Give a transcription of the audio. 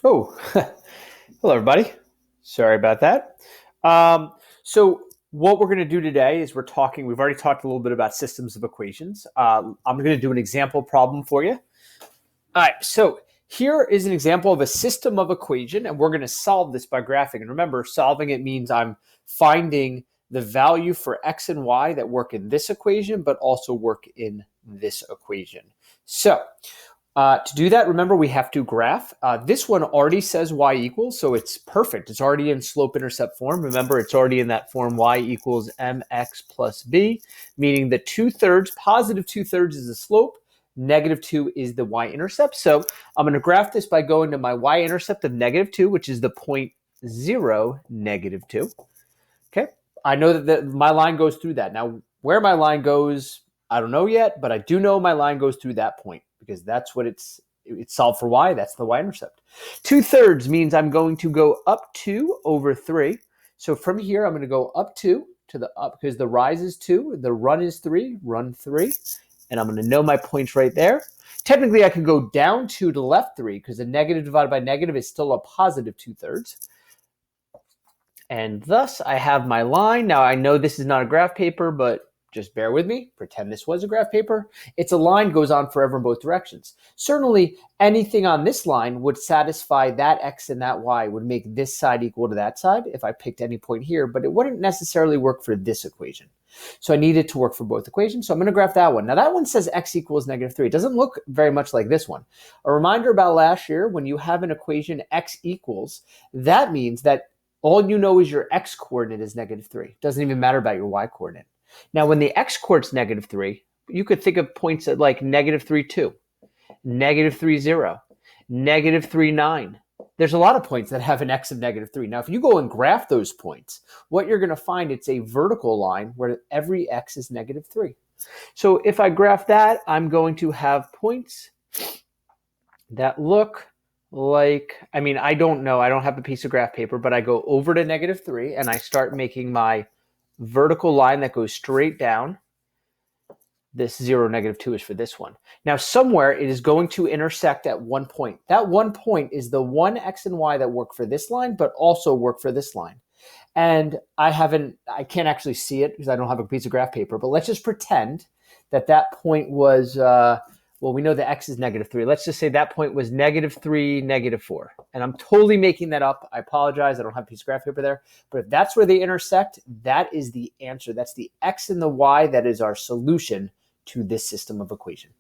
Oh, hello, everybody. Sorry about that. So, what we're going to do today is we've already talked a little bit about systems of equations. I'm going to do an example problem for you. All right, so here is an example of a system of equation, and we're going to solve this by graphing. And remember, solving it means I'm finding the value for x and y that work in this equation, but also work in this equation. So, to do that, remember we have to graph. This one already says y equals, so it's perfect. It's already in slope-intercept form. Remember, it's already in that form y equals mx plus b, meaning the 2/3, positive 2/3 is the slope, -2 is the y-intercept. So I'm going to graph this by going to my y-intercept of -2, which is the point 0, -2. Okay, I know that my line goes through that. Now, where my line goes, I don't know yet, but I do know my line goes through that point because that's what it's solved for y. That's the y-intercept. 2/3 means I'm going to go up 2 over 3. So from here, I'm going to go up 2 to the up because the rise is 2, the run is 3, run 3, and I'm going to know my points right there. Technically, I could go down 2 to the left 3 because a negative divided by negative is still a positive 2/3. And thus, I have my line. Now, I know this is not a graph paper, but just bear with me. Pretend this was a graph paper. It's a line goes on forever in both directions. Certainly, anything on this line would satisfy that x and that y, would make this side equal to that side if I picked any point here, but it wouldn't necessarily work for this equation. So I need it to work for both equations. So I'm going to graph that one. Now, that one says x equals -3. It doesn't look very much like this one. A reminder about last year, when you have an equation x equals, that means that all you know is your x coordinate is -3. Doesn't even matter about your y coordinate. Now, when the x coordinate's -3, you could think of points at like -3, 2, -3, 0, -3, 9. There's a lot of points that have an x of -3. Now, if you go and graph those points, what you're going to find, it's a vertical line where every x is -3. So if I graph that, I'm going to have points that look like, I don't know. I don't have a piece of graph paper, but I go over to -3 and I start making my vertical line that goes straight down. This 0, -2 is for this one. Now, somewhere it is going to intersect at one point. That one point is the one x and y that work for this line, but also work for this line. And I can't actually see it because I don't have a piece of graph paper, but let's just pretend that that point was, we know the x is -3. Let's just say that point was -3, -4. And I'm totally making that up. I apologize. I don't have a piece of graph paper there. But if that's where they intersect, that is the answer. That's the x and the y that is our solution to this system of equation.